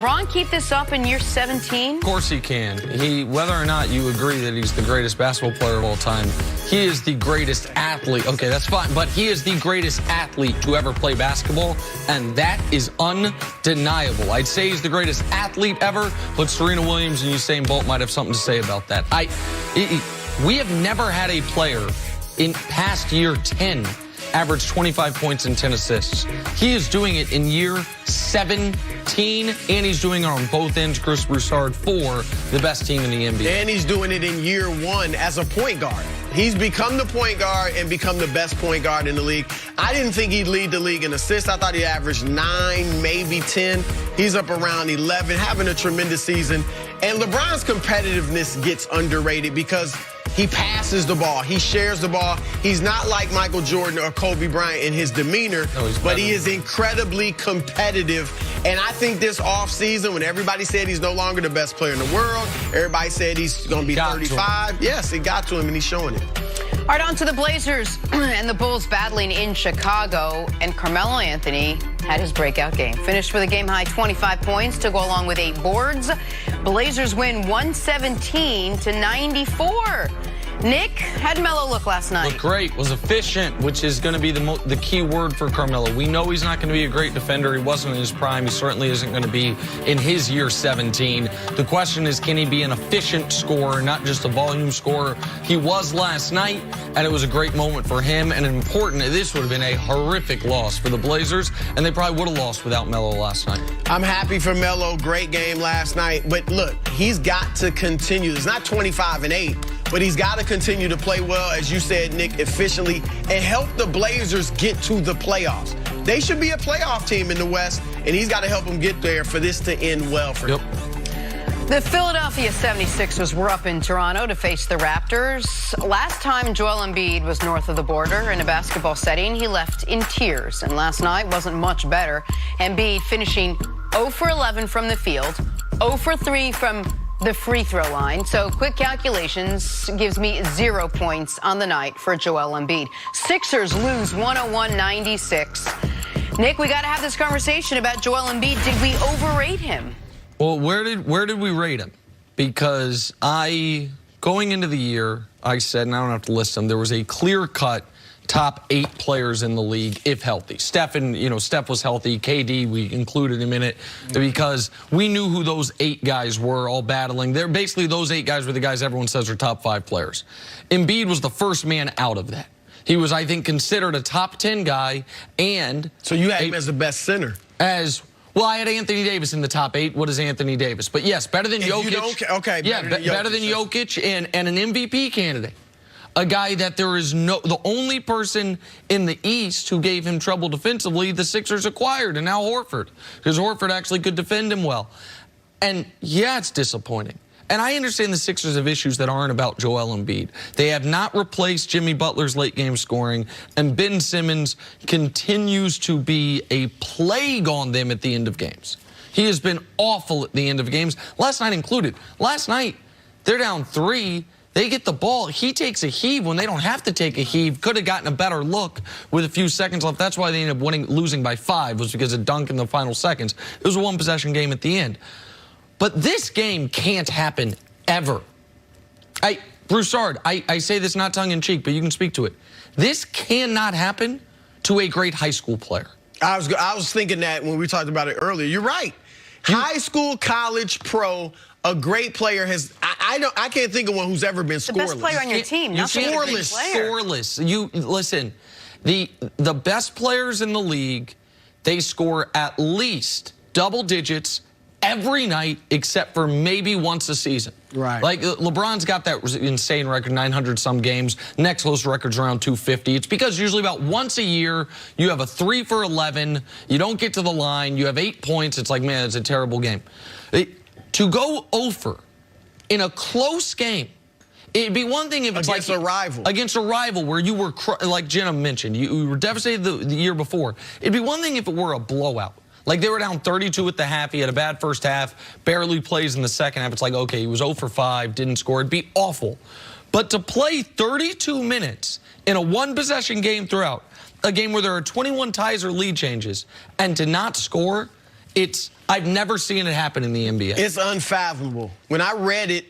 Ron, keep this up in year 17? Of course he can. Whether or not you agree that he's the greatest basketball player of all time, he is the greatest athlete. Okay, that's fine, but he is the greatest athlete to ever play basketball, and that is undeniable. I'd say he's the greatest athlete ever, but Serena Williams and Usain Bolt might have something to say about that. We have never had a player in past year 10 average 25 points and 10 assists. He is doing it in year 17, and he's doing it on both ends. Chris Broussard for the best team in the NBA. And he's doing it in year 1 as a point guard. He's become the point guard and become the best point guard in the league. I didn't think he'd lead the league in assists. I thought he averaged 9, maybe 10. He's up around 11, having a tremendous season. And LeBron's competitiveness gets underrated because he passes the ball. He shares the ball. He's not like Michael Jordan or Kobe Bryant in his demeanor, but he is incredibly competitive. And I think this offseason, when everybody said he's no longer the best player in the world, everybody said he's going to be 35. Yes, it got to him, and he's showing it. All right, on to the Blazers and the Bulls battling in Chicago. And Carmelo Anthony had his breakout game. Finished with a game-high 25 points to go along with 8 boards. Blazers win 117-94. Nick, how'd Melo look last night? Looked great. Was efficient, which is going to be the key word for Carmelo. We know he's not going to be a great defender. He wasn't in his prime. He certainly isn't going to be in his year 17. The question is, can he be an efficient scorer, not just a volume scorer? He was last night, and it was a great moment for him. And important, this would have been a horrific loss for the Blazers, and they probably would have lost without Melo last night. I'm happy for Melo. Great game last night. But look, he's got to continue. It's not 25 and 8. But he's got to continue to play well, as you said, Nick, efficiently, and help the Blazers get to the playoffs. They should be a playoff team in the West, and he's got to help them get there for this to end well for them. The Philadelphia 76ers were up in Toronto to face the Raptors. Last time Joel Embiid was north of the border in a basketball setting, he left in tears. And last night wasn't much better. Embiid finishing 0 for 11 from the field, 0 for 3 from the free throw line. So quick calculations gives me 0 points on the night for Joel Embiid. Sixers lose 101-96. Nick, we got to have this conversation about Joel Embiid. Did we overrate him? Well, where did we rate him? Because going into the year, I said, and I don't have to list them, there was a clear-cut top 8 players in the league if healthy. Steph was healthy. KD, we included him in it because we knew who those 8 guys were all battling. They're basically, those 8 guys were the guys everyone says are top 5 players. Embiid was the first man out of that. He was, I think, considered a top 10 guy, and so you had him as the best center. Well, I had Anthony Davis in the top 8. What is Anthony Davis? But yes, better than Jokic. Okay, better than Jokic and an MVP candidate. A guy that the only person in the East who gave him trouble defensively, the Sixers acquired, and now Horford, because Horford actually could defend him well. And yeah, it's disappointing. And I understand the Sixers have issues that aren't about Joel Embiid. They have not replaced Jimmy Butler's late game scoring, and Ben Simmons continues to be a plague on them at the end of games. He has been awful at the end of games, last night included. Last night, they're down 3. They get the ball. He takes a heave when they don't have to take a heave. Could have gotten a better look with a few seconds left. That's why they ended up losing by 5, was because of dunk in the final seconds. It was a one-possession game at the end. But this game can't happen ever. Broussard, I say this not tongue-in-cheek, but you can speak to it. This cannot happen to a great high school player. I was thinking that when we talked about it earlier. You're right. High school, college, pro, a great player has. I can't think of one who's ever been scoreless. The best player on your team, not the scoreless. Scoreless. You listen. The best players in the league, they score at least double digits every night, except for maybe once a season. Right. Like LeBron's got that insane record, 900 some games. Next close record's around 250. It's because usually about once a year you have a 3 for 11. You don't get to the line. You have 8 points. It's like, man, it's a terrible game. To go over in a close game, it'd be one thing if it's against a rival. Against a rival where you were, like Jenna mentioned, you were devastated the year before. It'd be one thing if it were a blowout. Like they were down 32 at the half. He had a bad first half, barely plays in the second half. It's like, okay, he was 0 for 5, didn't score. It'd be awful. But to play 32 minutes in a one-possession game throughout, a game where there are 21 ties or lead changes, and to not score, it's I've never seen it happen in the NBA. It's unfathomable. When I read it,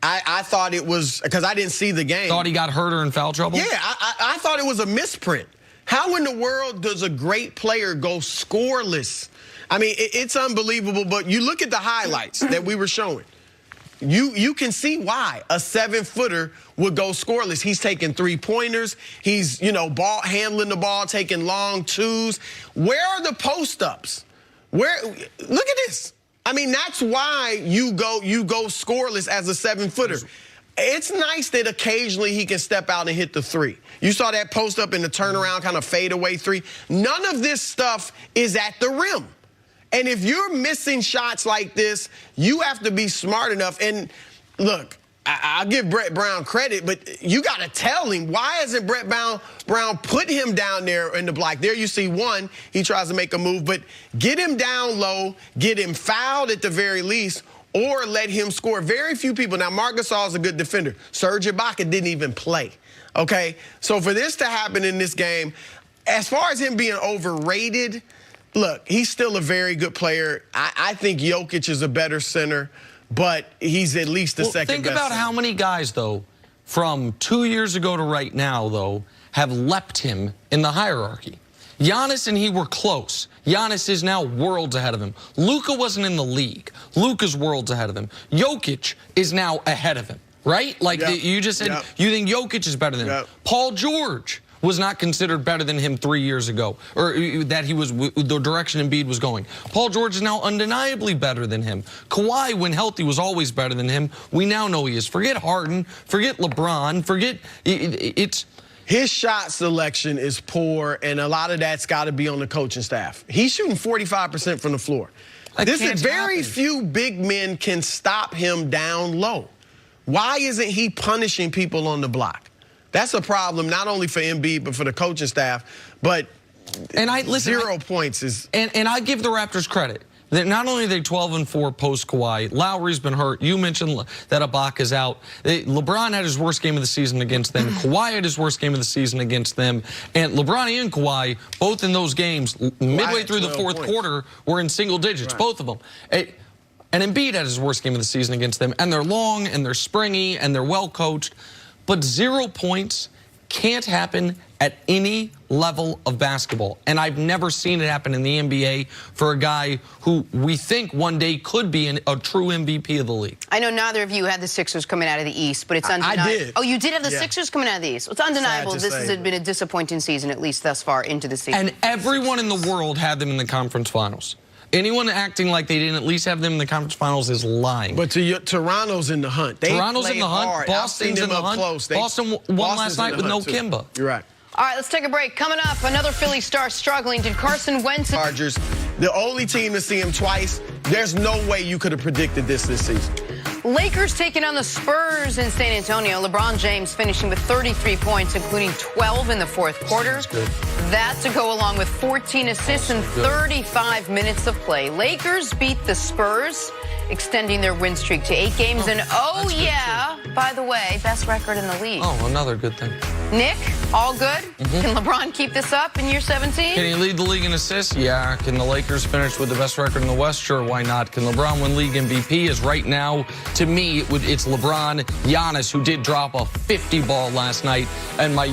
I thought it was, because I didn't see the game. Thought he got hurt or in foul trouble? Yeah, I thought it was a misprint. How in the world does a great player go scoreless? I mean, it's unbelievable, but you look at the highlights that we were showing. You can see why a 7-footer would go scoreless. He's taking 3-pointers. He's, handling the ball, taking long twos. Where are the post-ups? Look at this. I mean, that's why you go scoreless as a 7-footer. It's nice that occasionally he can step out and hit the 3. You saw that post up in the turnaround kind of fadeaway 3. None of this stuff is at the rim. And if you're missing shots like this, you have to be smart enough. And look, I'll give Brett Brown credit, but you got to tell him, why hasn't Brett Brown put him down there in the block? There you see one, he tries to make a move, but get him down low, get him fouled at the very least, or let him score. Very few people. Now, Marc Gasol is a good defender. Serge Ibaka didn't even play, okay? So for this to happen in this game, as far as him being overrated, look, he's still a very good player. I think Jokic is a better center, but he's at least the second best. Think about how many guys, though, from 2 years ago to right now, though, have leapt him in the hierarchy. Giannis and he were close. Giannis is now worlds ahead of him. Luka wasn't in the league. Luka's worlds ahead of him. Jokic is now ahead of him, right? Like you just said, you think Jokic is better than him. Paul George was not considered better than him 3 years ago, or that he was the direction Embiid was going. Paul George is now undeniably better than him. Kawhi, when healthy, was always better than him. We now know he is. Forget Harden, forget LeBron, forget it's. His shot selection is poor, and a lot of that's got to be on the coaching staff. He's shooting 45% from the floor. Very few big men can stop him down low. Why isn't he punishing people on the block? That's a problem not only for Embiid, but for the coaching staff. But listen, 0 points is... And I give the Raptors credit. That not only are they 12-4 post-Kawhi, Lowry's been hurt. You mentioned that Ibaka's out. LeBron had his worst game of the season against them. Kawhi had his worst game of the season against them. And LeBron and Kawhi, both in those games, midway through the fourth quarter, were in single digits, both of them. And Embiid had his worst game of the season against them. And they're long, and they're springy, and they're well-coached. But 0 points can't happen at any level of basketball. And I've never seen it happen in the NBA for a guy who we think one day could be a true MVP of the league. I know neither of you had the Sixers coming out of the East, but it's undeniable. I did. Oh, you did have the Sixers coming out of the East. It's undeniable this has been a disappointing season, at least thus far into the season. And everyone in the world had them in the conference finals. Anyone acting like they didn't at least have them in the conference finals is lying. But Toronto's in the hunt. Toronto's in the hunt. Hard. Boston's in the hunt. Boston won last night with no Kimba. You're right. All right, let's take a break. Coming up, another Philly star struggling. Did Carson Wentz... Chargers, the only team to see him twice. There's no way you could have predicted this season. Lakers taking on the Spurs in San Antonio. LeBron James finishing with 33 points, including 12 in the fourth quarter. That to go along with 14 assists in 35 minutes of play. Lakers beat the Spurs, extending their win streak to 8 games. And by the way, best record in the league. Oh, another good thing. Nick, all good? Can LeBron keep this up in year 17? Can he lead the league in assists? Yeah. Can the Lakers finish with the best record in the West? Sure, why not? Can LeBron win league MVP? Is right now, to me, it's LeBron, Giannis, who did drop a 50 ball last night, and my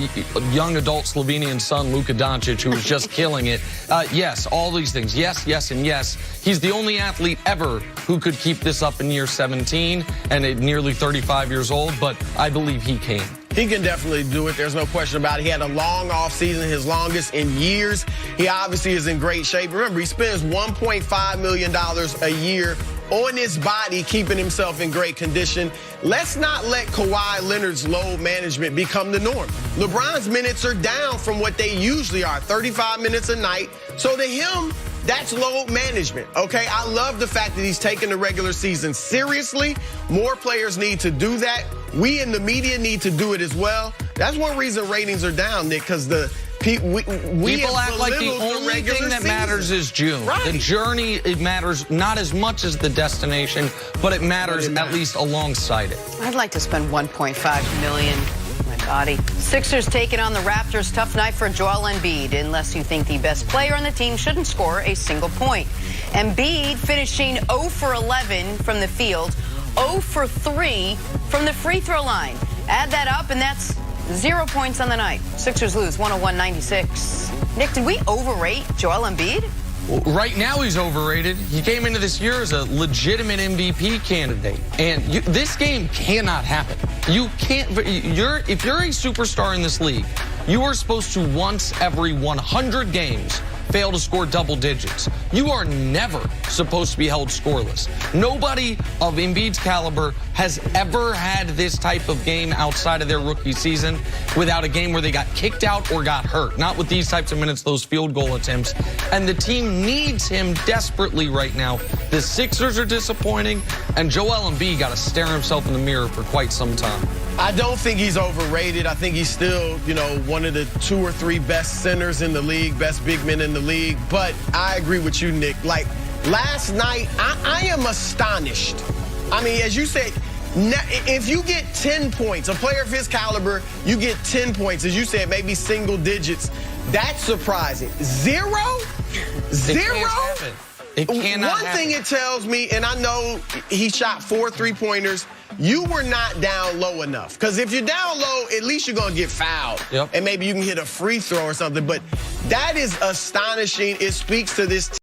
young adult Slovenian son, Luka Doncic, who was just killing it. Yes, all these things. Yes, yes, and yes. He's the only athlete ever who could keep this up in year 17 and at nearly 35 years old, but I believe he can. He can definitely do it. There's no question about it. He had a long offseason, his longest in years. He obviously is in great shape. Remember, he spends $1.5 million a year on his body, keeping himself in great condition. Let's not let Kawhi Leonard's load management become the norm. LeBron's minutes are down from what they usually are, 35 minutes a night. So to him, that's load management, okay? I love the fact that he's taking the regular season seriously. More players need to do that. We in the media need to do it as well. That's one reason ratings are down, Nick, because people act like the only thing that matters is June. Right. The journey, it matters not as much as the destination, but it matters at least alongside it. I'd like to spend $1.5 million. Scotty. Sixers taking on the Raptors. Tough night for Joel Embiid, unless you think the best player on the team shouldn't score a single point. Embiid finishing 0 for 11 from the field, 0 for 3 from the free throw line. Add that up, and that's 0 points on the night. Sixers lose 101-96. Nick, did we overrate Joel Embiid? Right now he's overrated. He came into this year as a legitimate MVP candidate, and this game cannot happen. You can't. If you're a superstar in this league, you are supposed to once every 100 games fail to score double digits. You are never supposed to be held scoreless. Nobody of Embiid's caliber has ever had this type of game outside of their rookie season without a game where they got kicked out or got hurt. Not with these types of minutes, those field goal attempts. And the team needs him desperately right now. The Sixers are disappointing, and Joel Embiid got to stare himself in the mirror for quite some time. I don't think he's overrated. I think he's still, one of the 2 or 3 best centers in the league, best big men in the league. But I agree with you, Nick. Like, last night, I am astonished. I mean, as you said, if you get 10 points, a player of his caliber, you get 10 points. As you said, maybe single digits. That's surprising. 0? 0? It cannot happen. One thing it tells me, and I know he shot 4 3-pointers, you were not down low enough. Because if you're down low, at least you're going to get fouled. Yep. And maybe you can hit a free throw or something. But that is astonishing. It speaks to this team.